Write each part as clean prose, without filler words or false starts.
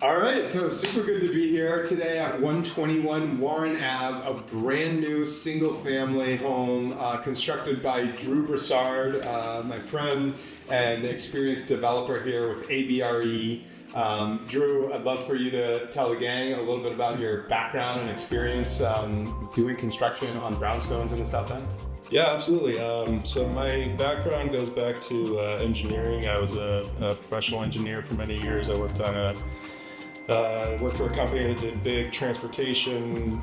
All right, so super good to be here today at 121 Warren Ave, a brand new single family home constructed by Drew Brassard, my friend and experienced developer here with ABRE. Drew, I'd love for you to tell the gang a little bit about your background and experience doing construction on brownstones in the South End. Yeah, absolutely. So my background goes back to engineering. I was a professional engineer for many years. I worked for a company that did big transportation,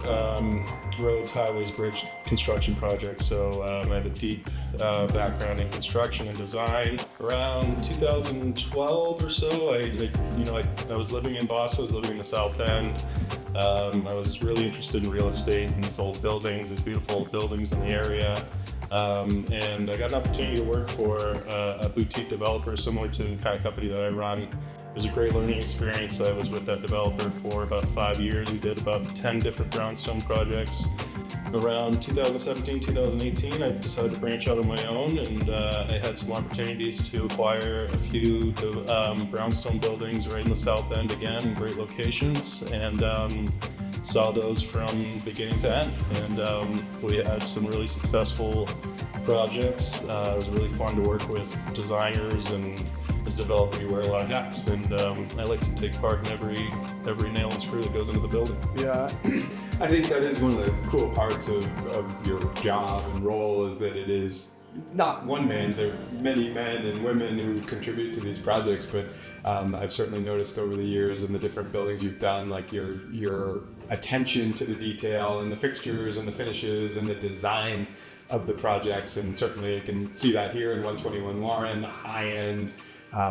roads, highways, bridge construction projects. So I have a deep background in construction and design. Around 2012 or so, I was living in Boston. I was living in the South End. I was really interested in real estate and these old buildings, these beautiful buildings in the area. And I got an opportunity to work for a boutique developer similar to the kind of company that I run. It was a great learning experience. I was with that developer for about 5 years. We did about 10 different brownstone projects. Around 2017, 2018, I decided to branch out on my own, and I had some opportunities to acquire a few brownstone buildings right in the South End again, in great locations, and saw those from beginning to end. And we had some really successful projects. It was really fun to work with designers, and as a developer you wear a lot of hats, and I like to take part in every nail and screw that goes into the building. Yeah, I think that is one of the cool parts of your job and role, is that it is not one man, there are many men and women who contribute to these projects, but I've certainly noticed over the years in the different buildings you've done, like your attention to the detail and the fixtures and the finishes and the design of the projects, and certainly you can see that here in 121 Warren, the high-end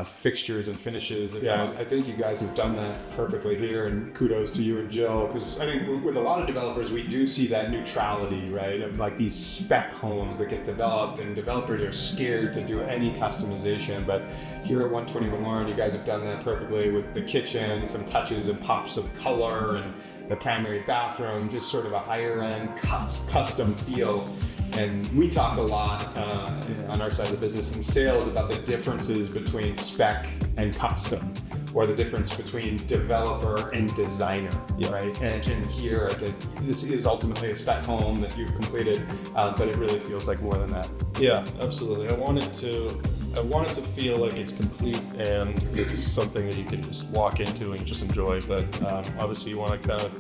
fixtures and finishes. Yeah, I think you guys have done that perfectly here, and kudos to you and Jill, because I think with a lot of developers we do see that neutrality, right, of like these spec homes that get developed, and developers are scared to do any customization, but here at 121 Warren you guys have done that perfectly with the kitchen, some touches and pops of color, and the primary bathroom, just sort of a higher end custom feel. And we talk a lot on our side of the business in sales about the differences between spec and custom, or the difference between developer and designer, right? And here, this is ultimately a spec home that you've completed, but it really feels like more than that. Yeah, absolutely. I want it to feel like it's complete and it's something that you can just walk into and just enjoy. But obviously, you want to kind of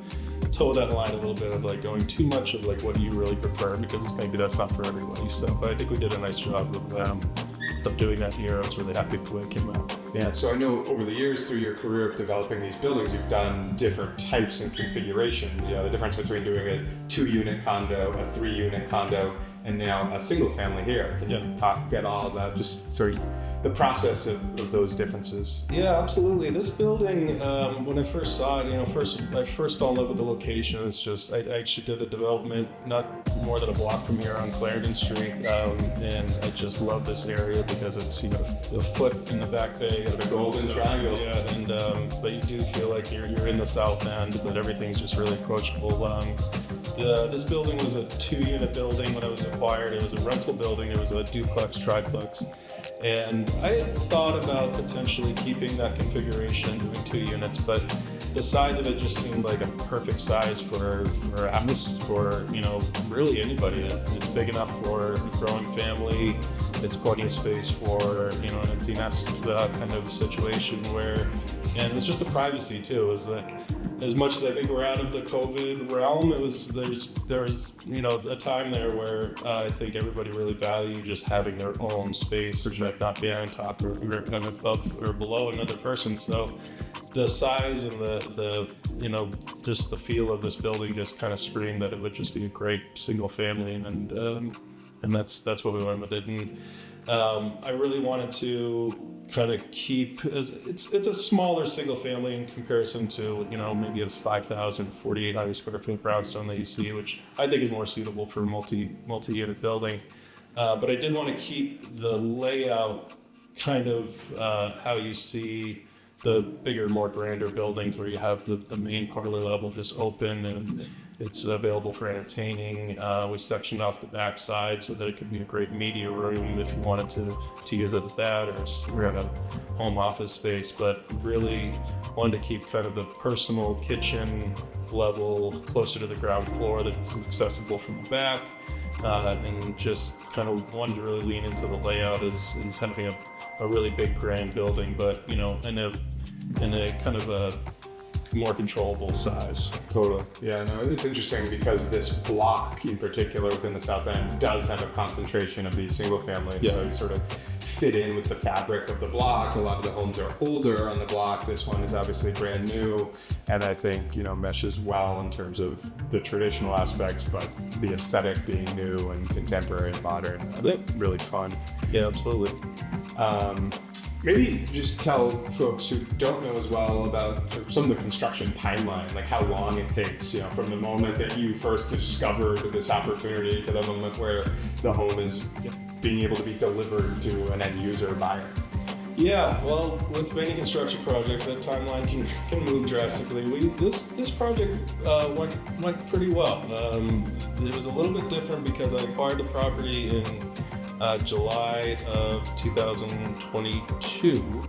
toe that line a little bit of like going too much of like what do you really prefer, because maybe that's not for everybody. So, but I think we did a nice job of doing that here. I was really happy with the way it came out. Yeah, so I know over the years through your career of developing these buildings, you've done different types and configurations. You know, the difference between doing a 2-unit condo, a 3-unit condo, and now a single family here. Can you get all about just sort of the process of those differences? Yeah, absolutely. This building, when I first saw it, I first fell in love with the location. It's just, I actually did a development not more than a block from here on Clarendon Street, and I just love this area because it's, a foot in the back bay of the Golden Triangle. Yeah, and but you do feel like you're in the South End, but everything's just really approachable. This building was a 2-unit building when I was acquired. It was a rental building. It was a duplex, triplex. And I had thought about potentially keeping that configuration, doing 2 units, but the size of it just seemed like a perfect size for a house, for, really anybody. It's big enough for a growing family. It's plenty of space for, an empty nest kind of situation and it's just the privacy too. Is like, as much as I think we're out of the COVID realm, there was a time there where I think everybody really valued just having their own space, like not being on top or above or below another person. So the size and the just the feel of this building just kind of screamed that it would just be a great single family, and that's what we went with it. And I really wanted to kind of keep, it's a smaller single family in comparison to maybe a 5,000, 4,800 square foot brownstone that you see, which I think is more suitable for multi-unit building. But I did want to keep the layout kind of how you see the bigger, more grander buildings where you have the main parlor level just open and it's available for entertaining. We sectioned off the back side so that it could be a great media room if you wanted to use it as that, or we're at a home office space, but really wanted to keep kind of the personal kitchen level closer to the ground floor that's accessible from the back, and just kind of wanted to really lean into the layout as having a really big grand building, but in a kind of a more controllable size. Totally. Yeah, no, it's interesting because this block in particular within the South End does have a concentration of these single families. Yeah. So you sort of fit in with the fabric of the block. A lot of the homes are older on the block. This one is obviously brand new, and I think, meshes well in terms of the traditional aspects, but the aesthetic being new and contemporary and modern. I think really fun. Yeah, absolutely. Maybe just tell folks who don't know as well about some of the construction timeline, like how long it takes, from the moment that you first discovered this opportunity to the moment where the home is being able to be delivered to an end user buyer. Yeah, well, with many construction projects, that timeline can move drastically. This project went pretty well. It was a little bit different because I acquired the property in July of 2022.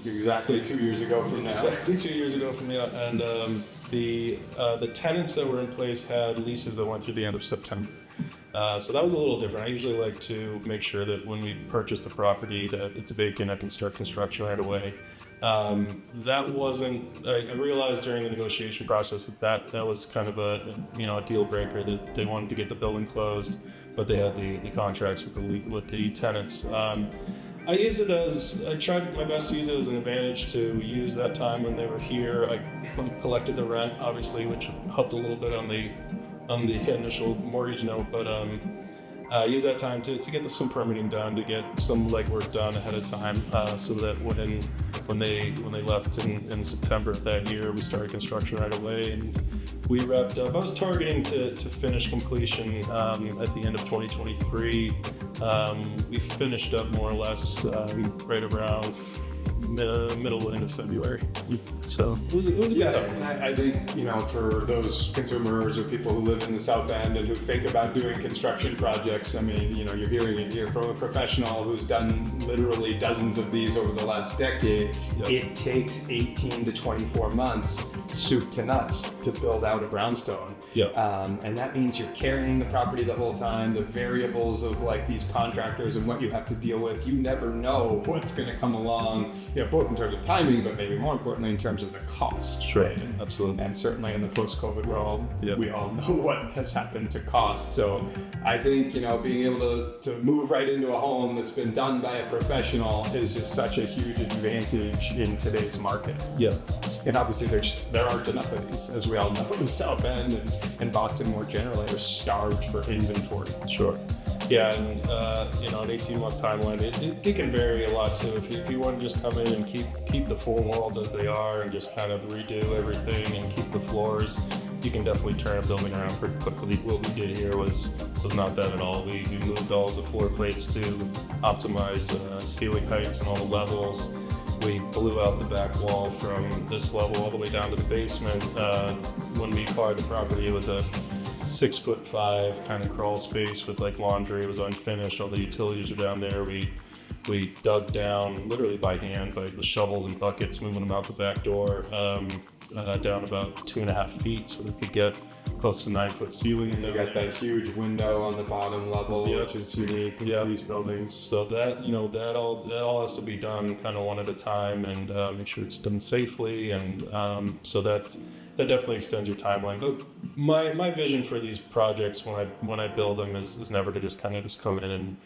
Exactly 2 years ago from now. Exactly 2 years ago from now, and the tenants that were in place had leases that went through the end of September. So that was a little different. I usually like to make sure that when we purchase the property that it's vacant, I can start construction right away. That wasn't. I realized during the negotiation process that was kind of a deal breaker, that they wanted to get the building closed, but they had the contracts with the tenants. I tried my best to use it as an advantage to use that time when they were here. I collected the rent, obviously, which helped a little bit on the initial mortgage note, but use that time to get some permitting done, to get some legwork done ahead of time, so that when they left in September of that year, we started construction right away, and we wrapped up. I was targeting to finish completion at the end of 2023. We finished up more or less right around middle to end of February. So it was a good time. And I think, for those consumers or people who live in the South End and who think about doing construction projects, I mean, you're hearing it here from a professional who's done literally dozens of these over the last decade. Yep. It takes 18 to 24 months, soup to nuts, to build out a brownstone. Yep. And that means you're carrying the property the whole time. The variables of these contractors and what you have to deal with, you never know what's going to come along, both in terms of timing, but maybe more importantly in terms of the cost. Sure, right? absolutely. And certainly in the post-COVID world, yep, we all know what has happened to cost. So I think, being able to move right into a home that's been done by a professional is just such a huge advantage in today's market. Yeah. And obviously there aren't enough of these, as we all know. The South End and Boston more generally are starved for inventory. Sure. Yeah, and an 18-month timeline, it can vary a lot too. If you want to just come in and keep the four walls as they are and just kind of redo everything and keep the floors, you can definitely turn a building around pretty quickly. What we did here was not that at all. We moved all the floor plates to optimize ceiling heights and all the levels. We blew out the back wall from this level all the way down to the basement. When we acquired the property, it was a 6'5" kind of crawl space with laundry. It was unfinished. All the utilities are down there. We dug down literally by hand, by the shovels and buckets, moving them out the back door, down about 2.5 feet, so we could get close to 9-foot ceiling. And you got that huge window on the bottom level, yep, which is unique in these buildings. So that that all has to be done kind of one at a time, and make sure it's done safely, and so that definitely extends your timeline. But my vision for these projects when I build them is never to just come in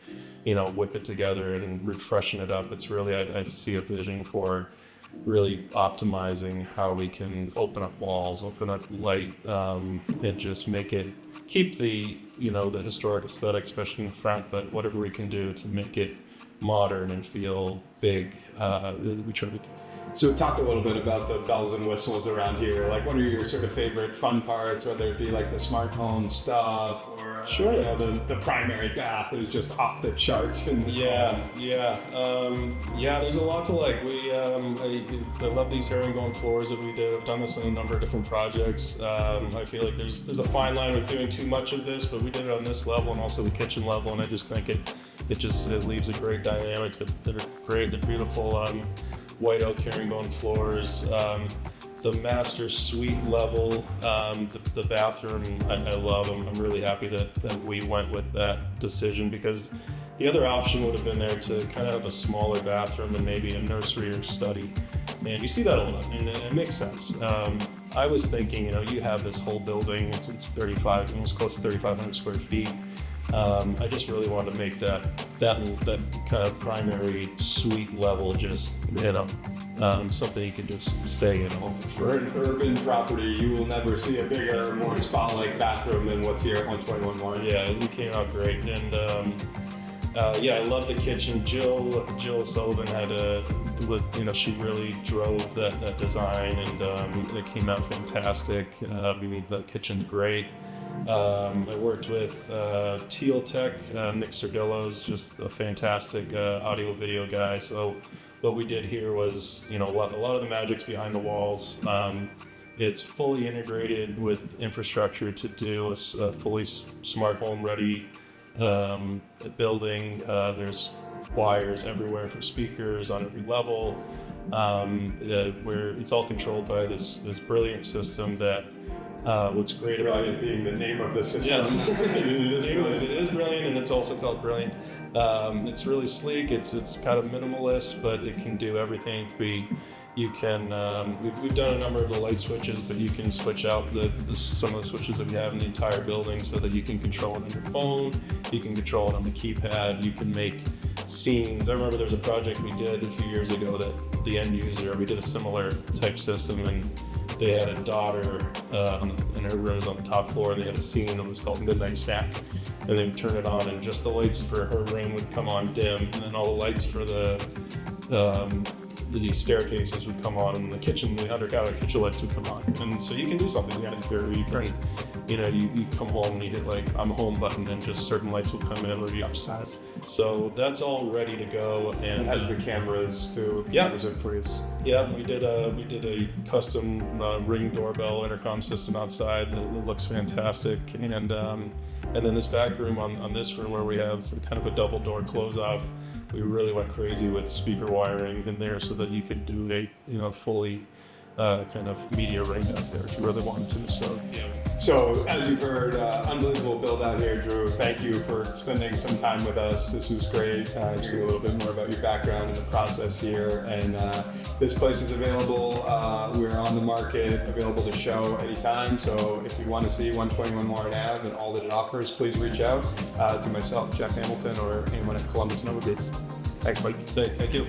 and whip it together and freshen it up. It's really I see a vision for really optimizing how we can open up walls, open up light, and just keep the the historic aesthetic, especially in the front, but whatever we can do to make it modern and feel big, we try to. So talk a little bit about the bells and whistles around here. Like, what are your sort of favorite fun parts, whether it be like the smart home stuff or Sure. you know, the primary bath is just off the charts in this home. There's a lot to like. I love these herringbone floors that we did. I've done this in a number of different projects. I feel like there's a fine line with doing too much of this, but we did it on this level and also the kitchen level, and I just think it leaves a great dynamic. They're great. They're beautiful. White oak herringbone floors. The master suite level, the bathroom, I love. I'm really happy that we went with that decision, because the other option would have been there to kind of have a smaller bathroom and maybe a nursery or study. And you see that a lot, and it makes sense. I was thinking, you have this whole building, it's 35, almost close to 3,500 square feet. I just really wanted to make that kind of primary suite level just, something you can just stay in home. For an urban property, you will never see a bigger, more spa-like bathroom than what's here at 121 Warren. Yeah, it came out great, and I love the kitchen. Jill Sullivan she really drove that design, and it came out fantastic. The kitchen's great. I worked with Teal Tech. Nick Sardillo's just a fantastic audio video guy. So what we did here was, a lot of the magic's behind the walls. It's fully integrated with infrastructure to do a fully smart home ready building. There's wires everywhere for speakers on every level, where it's all controlled by this brilliant system that what's great about Brilliant being the name of the system. It is brilliant, and it's also called Brilliant. It's really sleek. It's kind of minimalist, but it can do everything. We've done a number of the light switches, but you can switch out some of the switches that we have in the entire building so that you can control it on your phone. You can control it on the keypad. You can make scenes. I remember there was a project we did a few years ago that the end user, we did a similar type system, and they had a daughter in her room was on the top floor, and they had a scene that was called Midnight Snack, and they would turn it on, and just the lights for her room would come on dim, and then all the lights for the staircases would come on, and the kitchen, the undercounter kitchen lights would come on. And so you can do something like that where you can, you come home and you hit like I'm home button, and just certain lights will come in or be upsized. So that's all ready to go. And It has the cameras too. Yeah. Cameras in place. Yeah, we did a custom Ring doorbell intercom system outside that looks fantastic, and then this back room on this room where we have kind of a double door close off, we really went crazy with speaker wiring in there so that you could do a fully kind of media ring out there if you really wanted to. So yeah. So, as you've heard, unbelievable build out here, Drew. Thank you for spending some time with us. This was great. Just a little bit more about your background and the process here. And this place is available. We're on the market, available to show anytime. So, if you want to see 121 Warren Ave and all that it offers, please reach out to myself, Jeff Hamilton, or anyone at Columbus Nova Base. Thanks, Mike. Thank you.